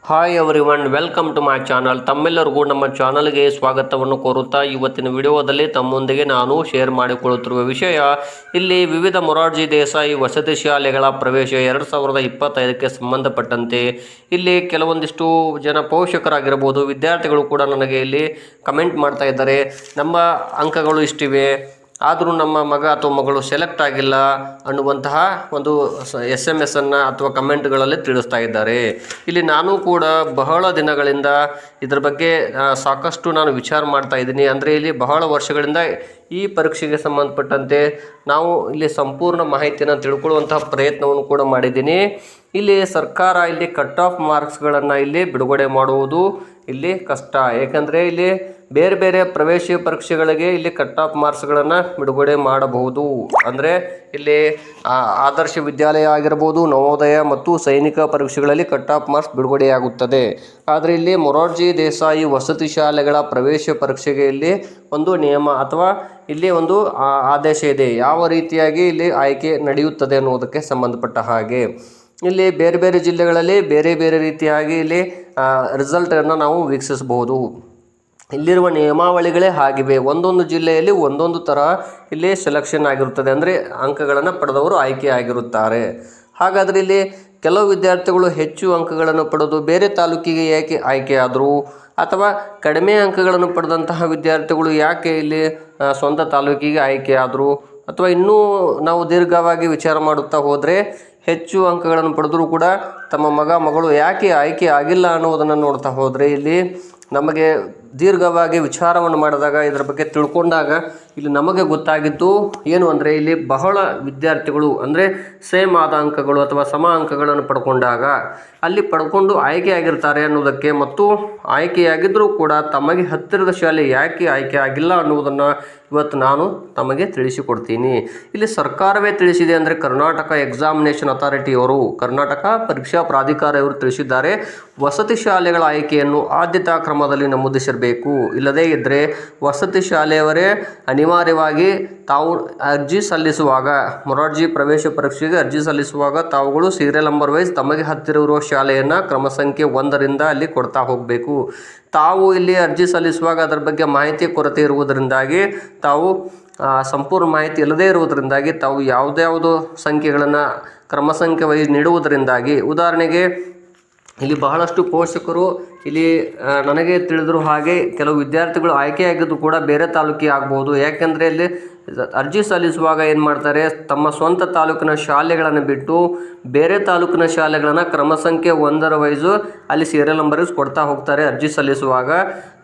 Hi everyone, welcome to my channel. ತಮ್ಮೆಲ್ಲರಿಗೂ ನಮ್ಮ ಚಾನಲ್ಗೆ ಸ್ವಾಗತವನ್ನು ಕೋರುತ್ತಾ ಇವತ್ತಿನ ವಿಡಿಯೋದಲ್ಲಿ ತಮ್ಮೊಂದಿಗೆ ನಾನು ಶೇರ್ ಮಾಡಿಕೊಳ್ಳುತ್ತಿರುವ ವಿಷಯ, ಇಲ್ಲಿ ವಿವಿಧ ಮೊರಾರ್ಜಿ ದೇಸಾಯಿ ವಸತಿ ಶಾಲೆಗಳ ಪ್ರವೇಶ 2025ಕ್ಕೆ ಸಂಬಂಧಪಟ್ಟಂತೆ ಇಲ್ಲಿ ಕೆಲವೊಂದಿಷ್ಟು ಜನ ಪೋಷಕರಾಗಿರಬಹುದು, ವಿದ್ಯಾರ್ಥಿಗಳು ಕೂಡ ನನಗೆ ಇಲ್ಲಿ ಕಮೆಂಟ್ ಮಾಡ್ತಾ ಇದ್ದಾರೆ. ನಮ್ಮ ಅಂಕಗಳು ಇಷ್ಟಿವೆ, ಆದರೂ ನಮ್ಮ ಮಗ ಅಥವಾ ಮಗಳು ಸೆಲೆಕ್ಟ್ ಆಗಿಲ್ಲ ಅನ್ನುವಂತಹ ಒಂದು SMS ಅನ್ನು ಅಥವಾ ಕಮೆಂಟ್ಗಳಲ್ಲಿ ತಿಳಿಸ್ತಾ ಇದ್ದಾರೆ. ಇಲ್ಲಿ ನಾನು ಕೂಡ ಬಹಳ ದಿನಗಳಿಂದ ಇದರ ಬಗ್ಗೆ ಸಾಕಷ್ಟು ನಾನು ವಿಚಾರ ಮಾಡ್ತಾ ಇದ್ದೀನಿ. ಅಂದರೆ ಇಲ್ಲಿ ಬಹಳ ವರ್ಷಗಳಿಂದ ಈ ಪರೀಕ್ಷೆಗೆ ಸಂಬಂಧಪಟ್ಟಂತೆ ನಾವು ಇಲ್ಲಿ ಸಂಪೂರ್ಣ ಮಾಹಿತಿಯನ್ನು ತಿಳ್ಕೊಳ್ಳುವಂತಹ ಪ್ರಯತ್ನವನ್ನು ಕೂಡ ಮಾಡಿದ್ದೀನಿ. ಇಲ್ಲಿ ಸರ್ಕಾರ ಇಲ್ಲಿ ಕಟ್ ಆಫ್ ಮಾರ್ಕ್ಸ್ಗಳನ್ನು ಇಲ್ಲಿ ಬಿಡುಗಡೆ ಮಾಡುವುದು ಇಲ್ಲಿ ಕಷ್ಟ. ಏಕೆಂದರೆ ಇಲ್ಲಿ ಬೇರೆ ಬೇರೆ ಪ್ರವೇಶ ಪರೀಕ್ಷೆಗಳಿಗೆ ಇಲ್ಲಿ ಕಟ್ ಆಫ್ ಮಾರ್ಕ್ಸ್ಗಳನ್ನು ಬಿಡುಗಡೆ ಮಾಡಬಹುದು. ಅಂದರೆ ಇಲ್ಲಿ ಆದರ್ಶ ವಿದ್ಯಾಲಯ ಆಗಿರ್ಬೋದು, ನವೋದಯ ಮತ್ತು ಸೈನಿಕ ಪರೀಕ್ಷೆಗಳಲ್ಲಿ ಕಟ್ ಆಫ್ ಮಾರ್ಕ್ಸ್ ಬಿಡುಗಡೆಯಾಗುತ್ತದೆ. ಆದರೆ ಇಲ್ಲಿ ಮೊರಾರ್ಜಿ ದೇಸಾಯಿ ವಸತಿ ಶಾಲೆಗಳ ಪ್ರವೇಶ ಪರೀಕ್ಷೆಗೆ ಇಲ್ಲಿ ಒಂದು ನಿಯಮ ಅಥವಾ ಇಲ್ಲಿ ಒಂದು ಆದೇಶ ಇದೆ. ಯಾವ ರೀತಿಯಾಗಿ ಇಲ್ಲಿ ಆಯ್ಕೆ ನಡೆಯುತ್ತದೆ ಅನ್ನೋದಕ್ಕೆ ಸಂಬಂಧಪಟ್ಟ ಹಾಗೆ ಇಲ್ಲಿ ಬೇರೆ ಬೇರೆ ಜಿಲ್ಲೆಗಳಲ್ಲಿ ಬೇರೆ ಬೇರೆ ರೀತಿಯಾಗಿ ಇಲ್ಲಿ ರಿಸಲ್ಟನ್ನು ನಾವು ವೀಕ್ಷಿಸಬಹುದು. ಇಲ್ಲಿರುವ ನಿಯಮಾವಳಿಗಳೇ ಆಗಿವೆ. ಒಂದೊಂದು ಜಿಲ್ಲೆಯಲ್ಲಿ ಒಂದೊಂದು ಥರ ಇಲ್ಲಿ ಸೆಲೆಕ್ಷನ್ ಆಗಿರುತ್ತದೆ, ಅಂದರೆ ಅಂಕಗಳನ್ನು ಪಡೆದವರು ಆಯ್ಕೆ ಆಗಿರುತ್ತಾರೆ. ಹಾಗಾದರೆ ಇಲ್ಲಿ ಕೆಲವು ವಿದ್ಯಾರ್ಥಿಗಳು ಹೆಚ್ಚು ಅಂಕಗಳನ್ನು ಪಡೆದು ಬೇರೆ ತಾಲೂಕಿಗೆ ಯಾಕೆ ಆಯ್ಕೆ ಆದರು, ಅಥವಾ ಕಡಿಮೆ ಅಂಕಗಳನ್ನು ಪಡೆದಂತಹ ವಿದ್ಯಾರ್ಥಿಗಳು ಯಾಕೆ ಇಲ್ಲಿ ಸ್ವಂತ ತಾಲೂಕಿಗೆ ಆಯ್ಕೆ ಆದರು, ಅಥವಾ ಇನ್ನೂ ನಾವು ದೀರ್ಘವಾಗಿ ವಿಚಾರ ಮಾಡುತ್ತಾ ಹೋದರೆ ಹೆಚ್ಚು ಅಂಕಗಳನ್ನು ಪಡೆದರೂ ಕೂಡ ತಮ್ಮ ಮಗ ಮಗಳು ಯಾಕೆ ಆಯ್ಕೆ ಆಗಿಲ್ಲ ಅನ್ನೋದನ್ನು ನೋಡ್ತಾ ಹೋದರೆ ಇಲ್ಲಿ ನಮಗೆ ದೀರ್ಘವಾಗಿ ವಿಚಾರವನ್ನು ಮಾಡಿದಾಗ ಇದರ ಬಗ್ಗೆ ತಿಳ್ಕೊಂಡಾಗ ಇಲ್ಲಿ ನಮಗೆ ಗೊತ್ತಾಗಿದ್ದು ಏನು ಅಂದರೆ, ಇಲ್ಲಿ ಬಹಳ ವಿದ್ಯಾರ್ಥಿಗಳು ಅಂದರೆ ಸೇಮ್ ಆದ ಅಂಕಗಳು ಅಥವಾ ಸಮ ಅಂಕಗಳನ್ನು ಪಡ್ಕೊಂಡಾಗ ಅಲ್ಲಿ ಪಡ್ಕೊಂಡು ಆಯ್ಕೆ ಆಗಿರ್ತಾರೆ ಅನ್ನೋದಕ್ಕೆ, ಮತ್ತು ಆಯ್ಕೆಯಾಗಿದ್ದರೂ ಕೂಡ ತಮಗೆ ಹತ್ತಿರದ ಶಾಲೆ ಯಾಕೆ ಆಯ್ಕೆ ಆಗಿಲ್ಲ ಅನ್ನುವುದನ್ನು ಇವತ್ತು ನಾನು ತಮಗೆ ತಿಳಿಸಿಕೊಡ್ತೀನಿ. ಇಲ್ಲಿ ಸರ್ಕಾರವೇ ತಿಳಿಸಿದೆ. ಅಂದರೆ ಕರ್ನಾಟಕ ಎಕ್ಸಾಮಿನೇಷನ್ ಅಥಾರಿಟಿಯವರು, ಕರ್ನಾಟಕ ಪರೀಕ್ಷಾ ಪ್ರಾಧಿಕಾರ ಇವರು ತಿಳಿಸಿದ್ದಾರೆ, ವಸತಿ ಶಾಲೆಗಳ ಆಯ್ಕೆಯನ್ನು ಆದ್ಯತಾ ಕ್ರಮದಲ್ಲಿ ನಮೂದಿಸಿರಬೇಕು. ಇಲ್ಲದೇ ಇದ್ದರೆ ವಸತಿ ಶಾಲೆಯವರೇ ಅನಿವಾರ್ಯವಾಗಿ ತಾವು ಅರ್ಜಿ ಸಲ್ಲಿಸುವಾಗ, ಮೊರಾರ್ಜಿ ಪ್ರವೇಶ ಪರೀಕ್ಷೆಗೆ ಅರ್ಜಿ ಸಲ್ಲಿಸುವಾಗ ತಾವುಗಳು ಸೀರಿಯಲ್ ನಂಬರ್ ವೈಸ್ ತಮಗೆ ಹತ್ತಿರ ಇರುವ ಶಾಲೆಯನ್ನು ಕ್ರಮ ಸಂಖ್ಯೆ 1ರಿಂದ ಅಲ್ಲಿ ಕೊಡ್ತಾ ಹೋಗಬೇಕು. ತಾವು ಇಲ್ಲಿ ಅರ್ಜಿ ಸಲ್ಲಿಸುವಾಗ ಅದರ ಬಗ್ಗೆ ಮಾಹಿತಿ ಕೊರತೆ ಇರುವುದರಿಂದಾಗಿ, ತಾವು ಸಂಪೂರ್ಣ ಮಾಹಿತಿ ಇಲ್ಲದೇ ಇರುವುದರಿಂದಾಗಿ ತಾವು ಯಾವುದ್ಯಾವುದೋ ಸಂಖ್ಯೆಗಳನ್ನು ಕ್ರಮ ಸಂಖ್ಯೆ ವೈಸ್ ನೀಡುವುದರಿಂದಾಗಿ, ಉದಾಹರಣೆಗೆ ಇಲ್ಲಿ ಬಹಳಷ್ಟು ಪೋಷಕರು ಇಲ್ಲಿ ನನಗೆ ತಿಳಿದಿರೋ ಹಾಗೆ ಕೆಲವು ವಿದ್ಯಾರ್ಥಿಗಳು ಆಯ್ಕೆಯಾಗಿದ್ದು ಕೂಡ ಬೇರೆ ತಾಲೂಕಿಗೆ ಆಗ್ಬೋದು. ಯಾಕೆಂದರೆ ಇಲ್ಲಿ ಅರ್ಜಿ ಸಲ್ಲಿಸುವಾಗ ಏನು ಮಾಡ್ತಾರೆ, ತಮ್ಮ ಸ್ವಂತ ತಾಲೂಕಿನ ಶಾಲೆಗಳನ್ನು ಬಿಟ್ಟು ಬೇರೆ ತಾಲೂಕಿನ ಶಾಲೆಗಳನ್ನು ಕ್ರಮ ಸಂಖ್ಯೆ 1ರ ವೈಸು ಅಲ್ಲಿ ಸೀರಿಯಲ್ ನಂಬರ್ ಕೊಡ್ತಾ ಹೋಗ್ತಾರೆ ಅರ್ಜಿ ಸಲ್ಲಿಸುವಾಗ.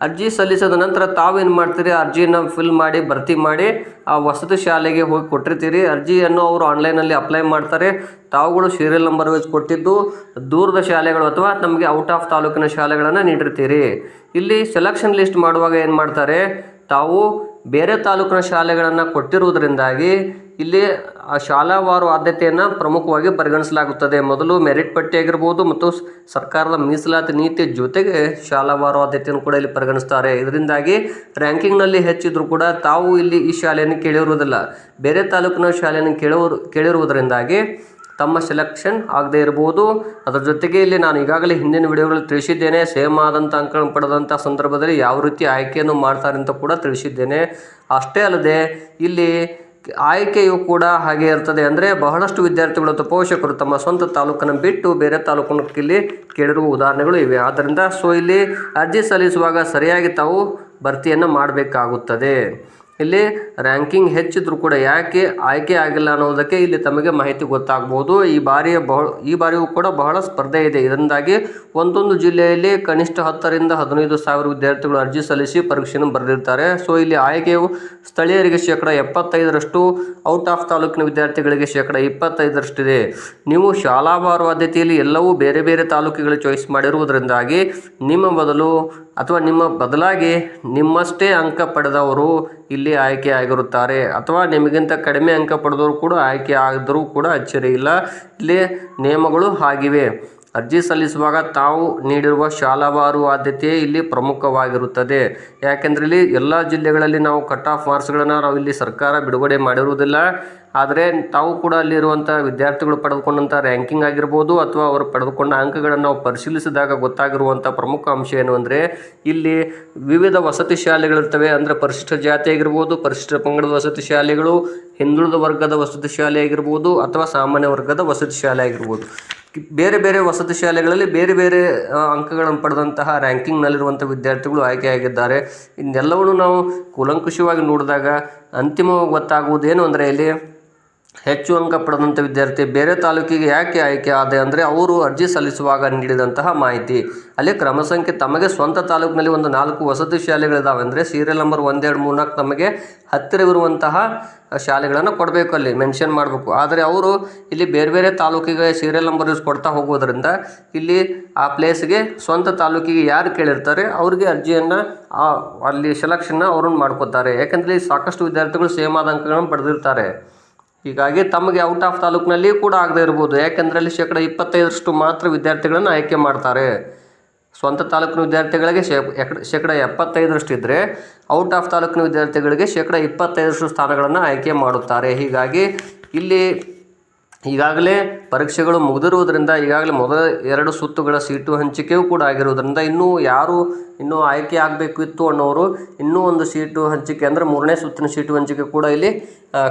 ಅರ್ಜಿ ಸಲ್ಲಿಸಿದ ನಂತರ ತಾವೇನು ಮಾಡ್ತೀರಿ, ಅರ್ಜಿಯನ್ನು ಫಿಲ್ ಮಾಡಿ ಭರ್ತಿ ಮಾಡಿ ಆ ವಸತಿ ಶಾಲೆಗೆ ಹೋಗಿ ಕೊಟ್ಟಿರ್ತೀರಿ. ಅರ್ಜಿಯನ್ನು ಅವರು ಆನ್ಲೈನಲ್ಲಿ ಅಪ್ಲೈ ಮಾಡ್ತಾರೆ. ತಾವುಗಳು ಸೀರಿಯಲ್ ನಂಬರ್ ವೈಸ್ ಕೊಟ್ಟಿದ್ದು ದೂರದ ಶಾಲೆಗಳು ಅಥವಾ ನಮಗೆ ಔಟ್ ಆಫ್ ತಾಲೂಕಿನ ಶಾಲೆಗಳನ್ನು ನೀಡಿರ್ತೀರಿ. ಇಲ್ಲಿ ಸೆಲೆಕ್ಷನ್ ಲಿಸ್ಟ್ ಮಾಡುವಾಗ ಏನು ಮಾಡ್ತಾರೆ, ತಾವು ಬೇರೆ ತಾಲೂಕಿನ ಶಾಲೆಗಳನ್ನು ಕೊಟ್ಟಿರುವುದರಿಂದಾಗಿ ಇಲ್ಲಿ ಆ ಶಾಲಾವಾರು ಆದ್ಯತೆಯನ್ನು ಪ್ರಮುಖವಾಗಿ ಪರಿಗಣಿಸಲಾಗುತ್ತದೆ. ಮೊದಲು ಮೆರಿಟ್ ಪಟ್ಟಿ ಆಗಿರ್ಬೋದು ಮತ್ತು ಸರ್ಕಾರದ ಮೀಸಲಾತಿ ನೀತಿ ಜೊತೆಗೆ ಶಾಲಾವಾರು ಆದ್ಯತೆಯನ್ನು ಕೂಡ ಇಲ್ಲಿ ಪರಿಗಣಿಸ್ತಾರೆ. ಇದರಿಂದಾಗಿ ರ್ಯಾಂಕಿಂಗ್ನಲ್ಲಿ ಹೆಚ್ಚಿದ್ರೂ ಕೂಡ ತಾವು ಇಲ್ಲಿ ಈ ಶಾಲೆಯನ್ನು ಕೇಳಿರುವುದಿಲ್ಲ, ಬೇರೆ ತಾಲೂಕಿನ ಶಾಲೆಯನ್ನು ಕೇಳಿರುವುದರಿಂದಾಗಿ ತಮ್ಮ ಸೆಲೆಕ್ಷನ್ ಆಗದೇ ಇರಬಹುದು. ಅದರ ಜೊತೆಗೆ ಇಲ್ಲಿ ನಾನು ಈಗಾಗಲೇ ಹಿಂದಿನ ವಿಡಿಯೋಗಳಲ್ಲಿ ತಿಳಿಸಿದ್ದೇನೆ, ಸೇಮ್ ಆದಂಥ ಅಂಕಗಳನ್ನು ಪಡೆದಂಥ ಸಂದರ್ಭದಲ್ಲಿ ಯಾವ ರೀತಿ ಆಯ್ಕೆಯನ್ನು ಮಾಡ್ತಾರೆ ಅಂತ ಕೂಡ ತಿಳಿಸಿದ್ದೇನೆ. ಅಷ್ಟೇ ಅಲ್ಲದೆ ಇಲ್ಲಿ ಆಯ್ಕೆಯು ಕೂಡ ಹಾಗೆ ಇರ್ತದೆ. ಅಂದರೆ ಬಹಳಷ್ಟು ವಿದ್ಯಾರ್ಥಿಗಳು ಅಥವಾ ಪೋಷಕರು ತಮ್ಮ ಸ್ವಂತ ತಾಲೂಕನ್ನು ಬಿಟ್ಟು ಬೇರೆ ತಾಲೂಕನ್ನು ಇಲ್ಲಿ ಕೇಳಿರುವ ಉದಾಹರಣೆಗಳು ಇವೆ. ಆದ್ದರಿಂದ ಇಲ್ಲಿ ಅರ್ಜಿ ಸಲ್ಲಿಸುವಾಗ ಸರಿಯಾಗಿ ತಾವು ಭರ್ತಿಯನ್ನು ಮಾಡಬೇಕಾಗುತ್ತದೆ. ಇಲ್ಲಿ ರ್ಯಾಂಕಿಂಗ್ ಹೆಚ್ಚಿದ್ರೂ ಕೂಡ ಯಾಕೆ ಆಯ್ಕೆ ಆಗಿಲ್ಲ ಅನ್ನೋದಕ್ಕೆ ಇಲ್ಲಿ ತಮಗೆ ಮಾಹಿತಿ ಗೊತ್ತಾಗ್ಬೋದು. ಈ ಬಾರಿಯೂ ಕೂಡ ಬಹಳ ಸ್ಪರ್ಧೆ ಇದೆ. ಇದರಿಂದಾಗಿ ಒಂದೊಂದು ಜಿಲ್ಲೆಯಲ್ಲಿ ಕನಿಷ್ಠ 10ರಿಂದ 15 ಸಾವಿರ ವಿದ್ಯಾರ್ಥಿಗಳು ಅರ್ಜಿ ಸಲ್ಲಿಸಿ ಪರೀಕ್ಷೆಯನ್ನು ಬರೆದಿರ್ತಾರೆ. ಇಲ್ಲಿ ಆಯ್ಕೆಯು ಸ್ಥಳೀಯರಿಗೆ 75%, ಔಟ್ ಆಫ್ ತಾಲೂಕಿನ ವಿದ್ಯಾರ್ಥಿಗಳಿಗೆ 25%ಇದೆ. ನೀವು ಶಾಲಾವಾರು ಆದ್ಯತೆಯಲ್ಲಿ ಎಲ್ಲವೂ ಬೇರೆ ಬೇರೆ ತಾಲೂಕುಗಳು ಚಾಯ್ಸ್ ಮಾಡಿರುವುದರಿಂದಾಗಿ ನಿಮ್ಮ ಬದಲಾಗಿ ನಿಮ್ಮಷ್ಟೇ ಅಂಕ ಪಡೆದವರು ಇಲ್ಲಿ ಆಯ್ಕೆ ಆಗಿರುತ್ತಾರೆ, ಅಥವಾ ನಿಮಗಿಂತ ಕಡಿಮೆ ಅಂಕ ಪಡೆದವರು ಕೂಡ ಆಯ್ಕೆ ಆದರೂ ಕೂಡ ಅಚ್ಚರಿ ಇಲ್ಲ. ಇಲ್ಲಿ ನಿಯಮಗಳು ಆಗಿವೆ. ಅರ್ಜಿ ಸಲ್ಲಿಸುವಾಗ ತಾವು ನೀಡಿರುವ ಶಾಲಾವಾರು ಆದ್ಯತೆ ಇಲ್ಲಿ ಪ್ರಮುಖವಾಗಿರುತ್ತದೆ. ಯಾಕೆಂದರೆ ಇಲ್ಲಿ ಎಲ್ಲ ಜಿಲ್ಲೆಗಳಲ್ಲಿ ನಾವು ಕಟ್ ಆಫ್ ಮಾರ್ಕ್ಸ್ಗಳನ್ನು ನಾವು ಇಲ್ಲಿ ಸರ್ಕಾರ ಬಿಡುಗಡೆ ಮಾಡಿರುವುದಿಲ್ಲ. ಆದರೆ ತಾವು ಕೂಡ ಅಲ್ಲಿರುವಂಥ ವಿದ್ಯಾರ್ಥಿಗಳು ಪಡೆದುಕೊಂಡಂಥ ರ್ಯಾಂಕಿಂಗ್ ಆಗಿರ್ಬೋದು ಅಥವಾ ಅವರು ಪಡೆದುಕೊಂಡ ಅಂಕಗಳನ್ನು ನಾವು ಪರಿಶೀಲಿಸಿದಾಗ ಗೊತ್ತಾಗಿರುವಂಥ ಪ್ರಮುಖ ಅಂಶ ಏನು ಅಂದರೆ ಇಲ್ಲಿ ವಿವಿಧ ವಸತಿ ಶಾಲೆಗಳಿರ್ತವೆ. ಅಂದರೆ ಪರಿಶಿಷ್ಟ ಜಾತಿ ಆಗಿರ್ಬೋದು, ಪರಿಶಿಷ್ಟ ಪಂಗಡದ ವಸತಿ ಶಾಲೆಗಳು, ಹಿಂದುಳಿದ ವರ್ಗದ ವಸತಿ ಶಾಲೆ ಆಗಿರ್ಬೋದು ಅಥವಾ ಸಾಮಾನ್ಯ ವರ್ಗದ ವಸತಿ ಶಾಲೆ ಆಗಿರ್ಬೋದು. ಬೇರೆ ಬೇರೆ ವಸತಿ ಶಾಲೆಗಳಲ್ಲಿ ಬೇರೆ ಬೇರೆ ಅಂಕಗಳನ್ನು ಪಡೆದಂತಹ ರ್ಯಾಂಕಿಂಗ್ನಲ್ಲಿರುವಂಥ ವಿದ್ಯಾರ್ಥಿಗಳು ಆಯ್ಕೆಯಾಗಿದ್ದಾರೆ. ಇನ್ನೆಲ್ಲವನ್ನು ನಾವು ಕೂಲಂಕುಷವಾಗಿ ನೋಡಿದಾಗ ಅಂತಿಮವಾಗಿ ಗೊತ್ತಾಗುವುದೇನು ಅಂದರೆ ಇಲ್ಲಿ ಹೆಚ್ಚು ಅಂಕ ಪಡೆದಂಥ ವಿದ್ಯಾರ್ಥಿ ಬೇರೆ ತಾಲೂಕಿಗೆ ಯಾಕೆ ಆಯ್ಕೆ ಆದ ಅಂದರೆ ಅವರು ಅರ್ಜಿ ಸಲ್ಲಿಸುವಾಗ ನೀಡಿದಂತಹ ಮಾಹಿತಿ. ಅಲ್ಲಿ ಕ್ರಮ ಸಂಖ್ಯೆ ತಮಗೆ ಸ್ವಂತ ತಾಲೂಕಿನಲ್ಲಿ ಒಂದು 4 ವಸತಿ ಶಾಲೆಗಳಿದ್ದಾವೆ ಅಂದರೆ ಸೀರಿಯಲ್ ನಂಬರ್ 1, 2, 3, 4 ನಮಗೆ ಹತ್ತಿರವಿರುವಂತಹ ಶಾಲೆಗಳನ್ನು ಕೊಡಬೇಕು, ಅಲ್ಲಿ ಮೆನ್ಷನ್ ಮಾಡಬೇಕು. ಆದರೆ ಅವರು ಇಲ್ಲಿ ಬೇರೆ ಬೇರೆ ತಾಲೂಕಿಗೆ ಸೀರಿಯಲ್ ನಂಬರ್ ಕೊಡ್ತಾ ಹೋಗೋದ್ರಿಂದ ಇಲ್ಲಿ ಆ ಪ್ಲೇಸ್ಗೆ ಸ್ವಂತ ತಾಲೂಕಿಗೆ ಯಾರು ಕೇಳಿರ್ತಾರೆ ಅವ್ರಿಗೆ ಅರ್ಜಿಯನ್ನು ಅಲ್ಲಿ ಸೆಲೆಕ್ಷನ್ನ ಅವ್ರನ್ನ ಮಾಡ್ಕೋತಾರೆ. ಯಾಕಂದರೆ ಸಾಕಷ್ಟು ವಿದ್ಯಾರ್ಥಿಗಳು ಸೇಮ್ ಆದ ಅಂಕಗಳನ್ನು ಪಡೆದಿರ್ತಾರೆ. ಹೀಗಾಗಿ ತಮಗೆ ಔಟ್ ಆಫ್ ತಾಲೂಕಿನಲ್ಲಿ ಕೂಡ ಆಗದೆ ಇರ್ಬೋದು. ಯಾಕೆಂದರೆ ಅಲ್ಲಿ 25% ಮಾತ್ರ ವಿದ್ಯಾರ್ಥಿಗಳನ್ನು ಆಯ್ಕೆ ಮಾಡ್ತಾರೆ. ಸ್ವಂತ ತಾಲೂಕಿನ ವಿದ್ಯಾರ್ಥಿಗಳಿಗೆ 75% ಇದ್ದರೆ ಔಟ್ ಆಫ್ ತಾಲೂಕಿನ ವಿದ್ಯಾರ್ಥಿಗಳಿಗೆ 25% ಸ್ಥಾನಗಳನ್ನು ಆಯ್ಕೆ ಮಾಡುತ್ತಾರೆ. ಹೀಗಾಗಿ ಇಲ್ಲಿ ಈಗಾಗಲೇ ಪರೀಕ್ಷೆಗಳು ಮುಗಿದಿರುವುದರಿಂದ ಈಗಾಗಲೇ ಮೊದಲ 2 ಸುತ್ತುಗಳ ಸೀಟು ಹಂಚಿಕೆಯೂ ಕೂಡ ಆಗಿರುವುದರಿಂದ ಇನ್ನೂ ಆಯ್ಕೆ ಆಗಬೇಕಿತ್ತು ಅನ್ನೋರು ಇನ್ನೂ ಒಂದು ಸೀಟು ಹಂಚಿಕೆ ಅಂದರೆ 3ನೇ ಸುತ್ತಿನ ಸೀಟು ಹಂಚಿಕೆ ಕೂಡ ಇಲ್ಲಿ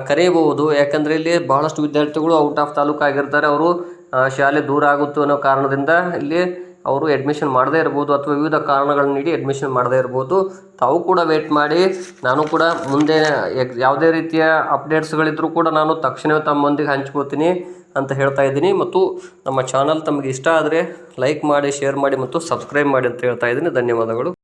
ಕರೆಯಬಹುದು. ಯಾಕಂದರೆ ಇಲ್ಲಿ ಬಹಳಷ್ಟು ವಿದ್ಯಾರ್ಥಿಗಳು ಔಟ್ ಆಫ್ ತಾಲೂಕು ಆಗಿರ್ತಾರೆ. ಅವರು ಶಾಲೆ ದೂರ ಆಗುತ್ತೋ ಅನ್ನೋ ಕಾರಣದಿಂದ ಇಲ್ಲಿ ಅವರು ಅಡ್ಮಿಷನ್ ಮಾಡದೇ ಇರ್ಬೋದು ಅಥವಾ ವಿವಿಧ ಕಾರಣಗಳನ್ನು ನೀಡಿ ಅಡ್ಮಿಷನ್ ಮಾಡದೇ ಇರ್ಬೋದು. ತಾವು ಕೂಡ ವೇಟ್ ಮಾಡಿ, ನಾನು ಕೂಡ ಮುಂದೆ ಯಾವುದೇ ರೀತಿಯ ಅಪ್ಡೇಟ್ಸ್ಗಳಿದ್ರೂ ಕೂಡ ನಾನು ತಕ್ಷಣವೇ ತಮ್ಮೊಂದಿಗೆ ಹಂಚ್ಕೋತೀನಿ ಅಂತ ಹೇಳ್ತಾ ಇದ್ದೀನಿ. ಮತ್ತು ನಮ್ಮ ಚಾನಲ್ ತಮಗೆ ಇಷ್ಟ ಆದರೆ ಲೈಕ್ ಮಾಡಿ, ಶೇರ್ ಮಾಡಿ ಮತ್ತು ಸಬ್ಸ್ಕ್ರೈಬ್ ಮಾಡಿ ಅಂತ ಹೇಳ್ತಾ ಇದ್ದೀನಿ. ಧನ್ಯವಾದಗಳು.